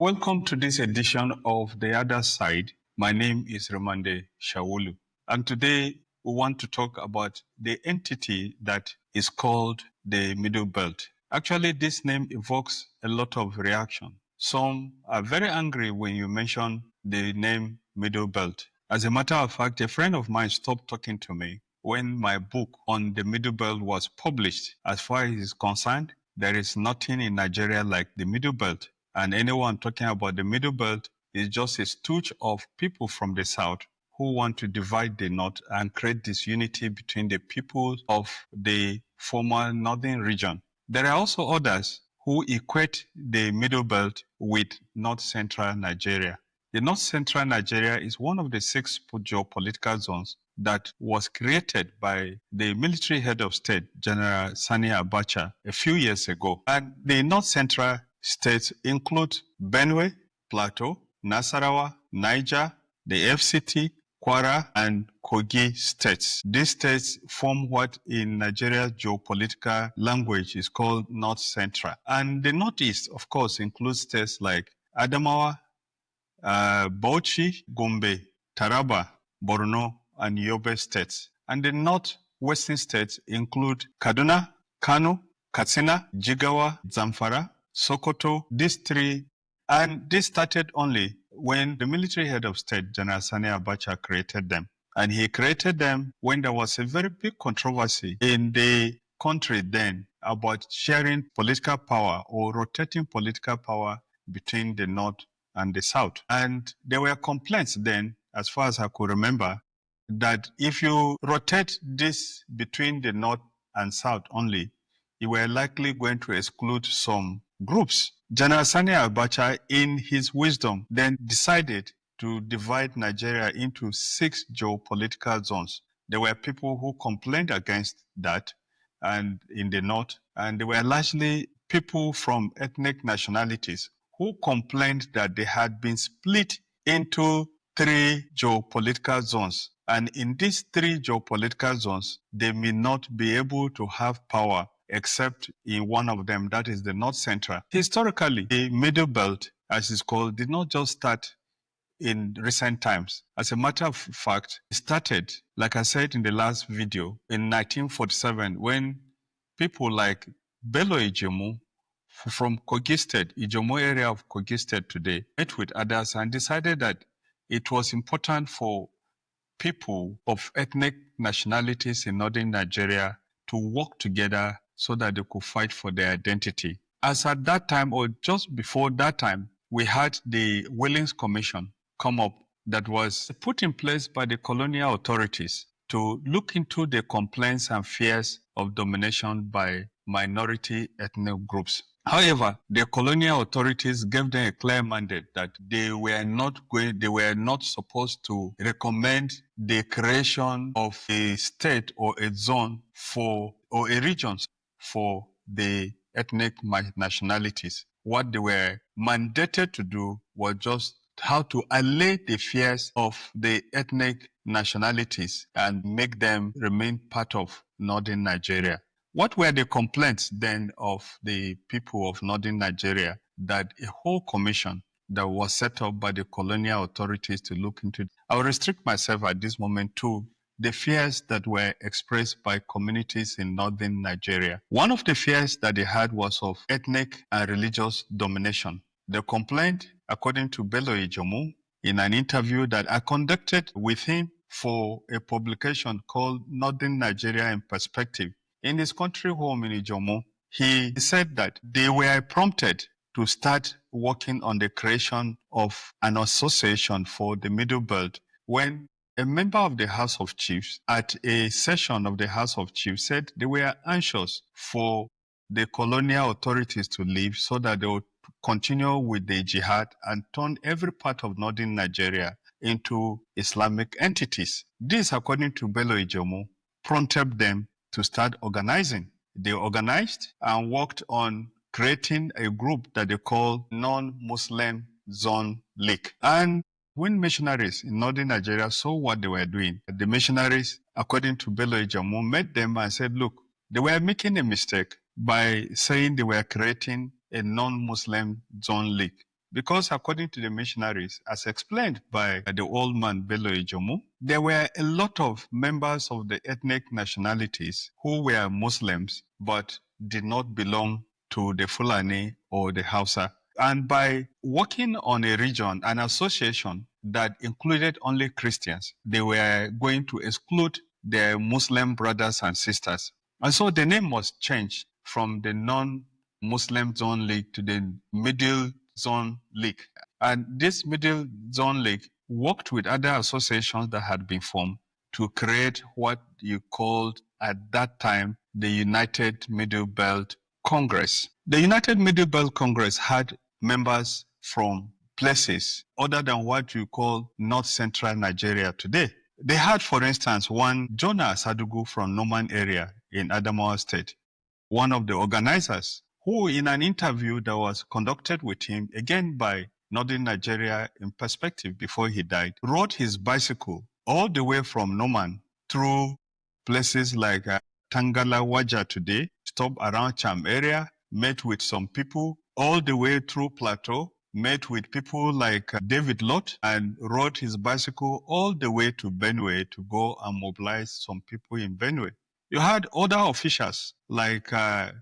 Welcome to this edition of The Other Side. My name is Rimamnde Shawulu, and today we want to talk about the entity that is called the Middle Belt. Actually, this name evokes a lot of reaction. Some are very angry when you mention the name Middle Belt. As a matter of fact, a friend of mine stopped talking to me when my book on the Middle Belt was published. As far as he is concerned, there is nothing in Nigeria like the Middle Belt. And anyone talking about the Middle Belt is just a stooge of people from the South who want to divide the North and create disunity between the people of the former Northern region. There are also others who equate the Middle Belt with North Central Nigeria. The North Central Nigeria is one of the 6 geopolitical zones that was created by the military head of state, General Sani Abacha, a few years ago. And the North Central states include Benue, Plateau, Nasarawa, Niger, the FCT, Kwara, and Kogi states. These states form what in Nigeria's geopolitical language is called North Central. And the Northeast, of course, includes states like Adamawa, Bauchi, Gombe, Taraba, Borno, and Yobe states. And the northwestern states include Kaduna, Kano, Katsina, Jigawa, Zamfara, Sokoto, these 3. And this started only when the military head of state, General Sani Abacha, created them. And he created them when there was a very big controversy in the country then about sharing political power or rotating political power between the North and the South. And there were complaints then, as far as I could remember, that if you rotate this between the North and South only, you were likely going to exclude some groups. General Sani Abacha, in his wisdom, then decided to divide Nigeria into 6 geopolitical zones. There were people who complained against that and in the North, and they were largely people from ethnic nationalities who complained that they had been split into 3 geopolitical zones. And in these 3 geopolitical zones, they may not be able to have power except in one of them, that is the North Central. Historically, the Middle Belt, as it's called, did not just start in recent times. As a matter of fact, it started, like I said in the last video, in 1947 when people like Bello Ijumu from Kogi State, Ijumu area of Kogi State today, met with others and decided that it was important for people of ethnic nationalities in northern Nigeria to work together so that they could fight for their identity. As at that time, or just before that time, we had the Willinks Commission come up that was put in place by the colonial authorities to look into the complaints and fears of domination by minority ethnic groups. However, the colonial authorities gave them a clear mandate that they were not supposed to recommend the creation of a state or a zone or a region for the ethnic nationalities. What they were mandated to do was just how to allay the fears of the ethnic nationalities and make them remain part of northern Nigeria. What were the complaints then of the people of northern Nigeria? That a whole commission that was set up by the colonial authorities to look into. I'll restrict myself at this moment to the fears that were expressed by communities in northern Nigeria. One of the fears that they had was of ethnic and religious domination. The complaint, according to Bello Ijumu, in an interview that I conducted with him for a publication called Northern Nigeria in Perspective, in his country home in Ijumu, he said that they were prompted to start working on the creation of an association for the Middle Belt when a member of the House of Chiefs at a session of the House of Chiefs said they were anxious for the colonial authorities to leave so that they would continue with the jihad and turn every part of northern Nigeria into Islamic entities. This, according to Bello Ijumu, prompted them to start organizing. They organized and worked on creating a group that they call Non-Muslim Zone League. And when missionaries in northern Nigeria saw what they were doing, the missionaries, according to Bello Ijumu, met them and said, look, they were making a mistake by saying they were creating a non-Muslim zone league. because according to the missionaries, as explained by the old man Bello Ijumu, there were a lot of members of the ethnic nationalities who were Muslims but did not belong to the Fulani or the Hausa. And by working on a region, an association that included only Christians, they were going to exclude their Muslim brothers and sisters. And so the name was changed from the non-Muslim Zone League to the Middle Zone League. And this Middle Zone League worked with other associations that had been formed to create what you called at that time the United Middle Belt Congress. The United Middle Belt Congress had members from places other than what you call North Central Nigeria today. They had, for instance, one Jonah Sadugu from Norman area in Adamawa State, one of the organizers, who in an interview that was conducted with him, again by Northern Nigeria in Perspective before he died, rode his bicycle all the way from Norman through places like Tangala Waja today, stopped around Cham area, met with some people, all the way through Plateau, met with people like David Lott, and rode his bicycle all the way to Benue to go and mobilize some people in Benue. You had other officials like Paul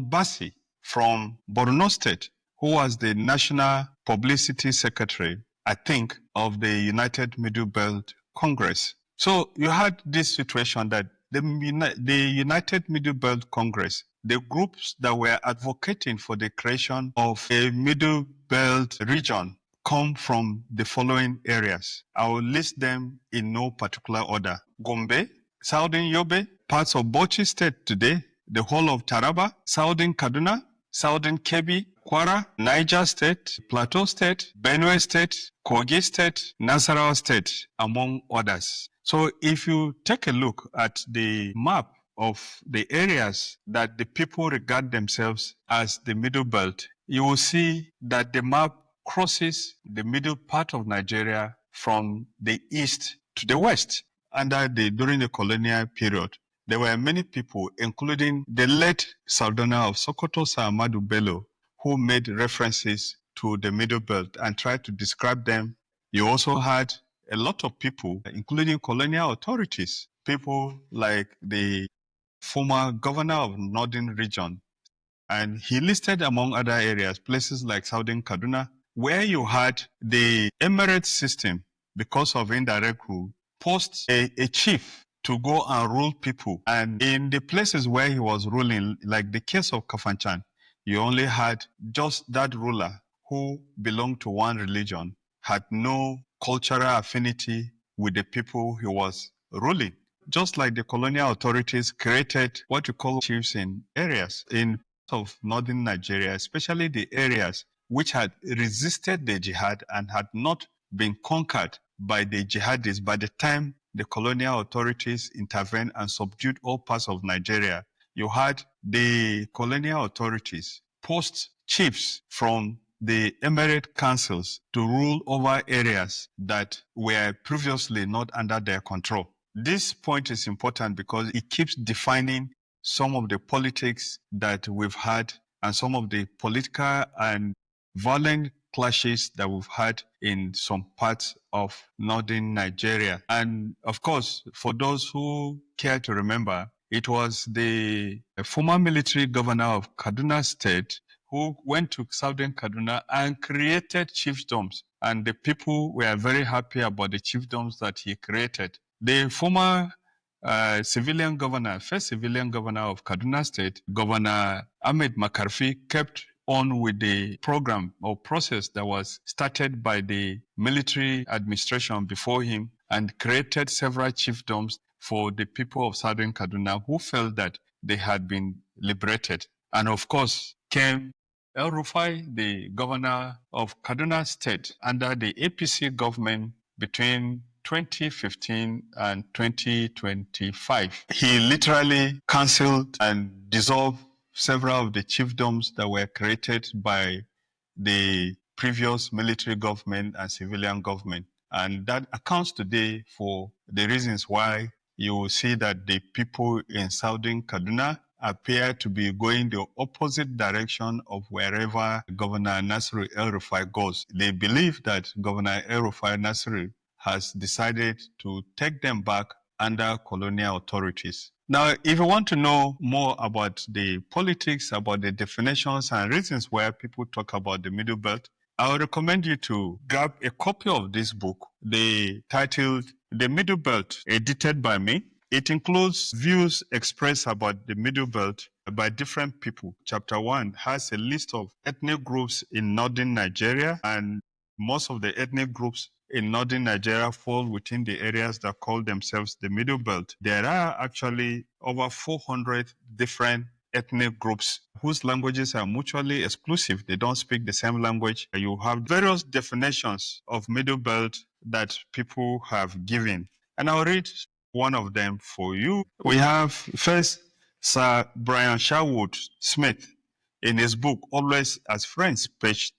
Bassi from Borno State, who was the National Publicity Secretary, I think, of the United Middle Belt Congress. So you had this situation that the United Middle Belt Congress, the groups that were advocating for the creation of a Middle Belt region, come from the following areas. I will list them in no particular order. Gombe, Southern Yobe, parts of Bauchi State today, the whole of Taraba, Southern Kaduna, Southern Kebbi, Kwara, Niger State, Plateau State, Benue State, Kogi State, Nasarawa State, among others. So if you take a look at the map of the areas that the people regard themselves as the Middle Belt, you will see that the map crosses the middle part of Nigeria from the east to the west. During the colonial period, there were many people, including the late Sardana of Sokoto, Sir Ahmadu Bello, who made references to the Middle Belt and tried to describe them. You also had a lot of people, including colonial authorities, people like the former governor of Northern Region. And he listed, among other areas, places like Southern Kaduna, where you had the emirate system, because of indirect rule, post a chief to go and rule people. And in the places where he was ruling, like the case of Kafanchan, you only had just that ruler who belonged to one religion, had no cultural affinity with the people he was ruling. Just like the colonial authorities created what you call chiefs in areas in of northern Nigeria, especially the areas which had resisted the jihad and had not been conquered by the jihadists by the time the colonial authorities intervened and subdued all parts of Nigeria. You had the colonial authorities post chiefs from the emirate councils to rule over areas that were previously not under their control. This point is important because it keeps defining some of the politics that we've had and some of the political and violent clashes that we've had in some parts of northern Nigeria. And of course, for those who care to remember, it was the former military governor of Kaduna State who went to southern Kaduna and created chiefdoms. And the people were very happy about the chiefdoms that he created. The former first civilian governor of Kaduna State, Governor Ahmed Makarfi, kept on with the program or process that was started by the military administration before him and created several chiefdoms for the people of southern Kaduna who felt that they had been liberated. And of course, came El Rufai, the governor of Kaduna State, under the APC government between 2015 and 2025. He literally cancelled and dissolved several of the chiefdoms that were created by the previous military government and civilian government. And that accounts today for the reasons why you will see that the people in southern Kaduna appear to be going the opposite direction of wherever Governor Nasir El-Rufai goes. They believe that Governor El-Rufai Nasir has decided to take them back under colonial authorities. Now, if you want to know more about the politics, about the definitions and reasons why people talk about the Middle Belt, I would recommend you to grab a copy of this book, titled The Middle Belt, edited by me. It includes views expressed about the Middle Belt by different people. Chapter 1 has a list of ethnic groups in northern Nigeria, and most of the ethnic groups in northern Nigeria fall within the areas that call themselves the Middle Belt. There are actually over 400 different ethnic groups whose languages are mutually exclusive. They don't speak the same language. You have various definitions of Middle Belt that people have given. And I'll read one of them for you. We have first Sir Brian Sherwood Smith in his book, Always as Friends, page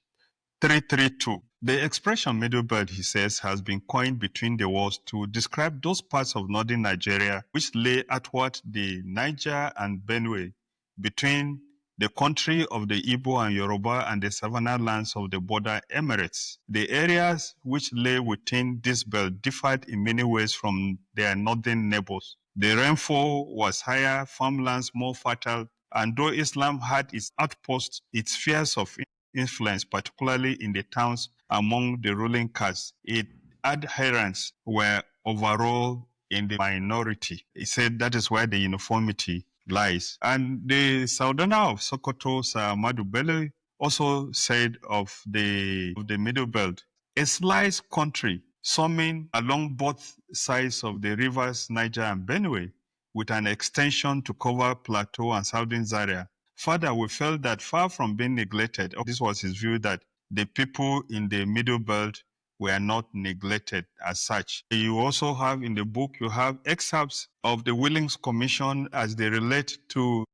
332. The expression Middle Belt, he says, has been coined between the wars to describe those parts of northern Nigeria which lay athwart the Niger and Benue, between the country of the Igbo and Yoruba and the savanna lands of the border emirates. The areas which lay within this belt differed in many ways from their northern neighbors. The rainfall was higher, farmlands more fertile, and though Islam had its outposts, its spheres of influence, particularly in the towns among the ruling caste, its adherents were overall in the minority. He said that is where the uniformity lies. And the Southerner of Sokoto, Sir Ahmadu Bello, also said of the Middle Belt, a sliced country summing along both sides of the rivers Niger and Benue, with an extension to cover Plateau and Southern Zaria. Further, we felt that far from being neglected, this was his view, that the people in the Middle Belt were not neglected as such. You also have in the book, you have excerpts of the Willinks Commission as they relate to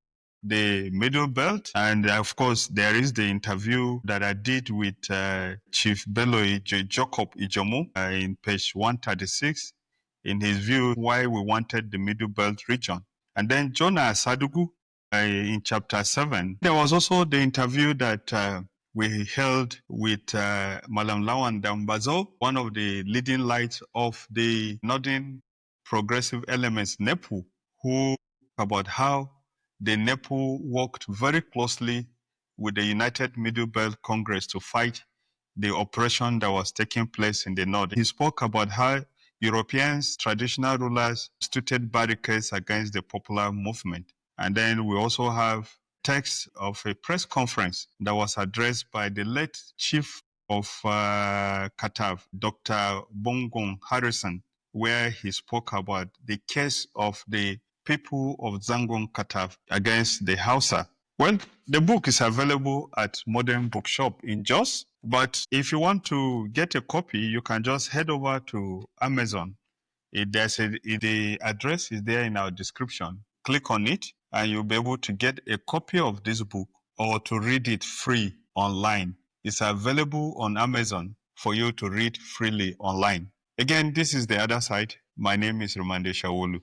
the Middle Belt. And of course, there is the interview that I did with Chief Bello Ijumu in page 136, in his view, why we wanted the Middle Belt region. And then Jonah Sadugu in chapter 7. There was also the interview that we held with Malam Lawan Dambazo, one of the leading lights of the Northern Progressive Elements, NEPU, who about how the NEPU worked very closely with the United Middle Belt Congress to fight the oppression that was taking place in the North. He spoke about how Europeans, traditional rulers, instituted barricades against the popular movement. And then we also have text of a press conference that was addressed by the late chief of Katav, Dr. Bongon Harrison, where he spoke about the case of the people of Zangon Katav against the Hausa. Well, the book is available at Modern Bookshop in Jos, but if you want to get a copy, you can just head over to Amazon. The address is there in our description. Click on it, and you'll be able to get a copy of this book or to read it free online. It's available on Amazon for you to read freely online. Again, this is The Other Side. My name is Rimamnde Shawulu.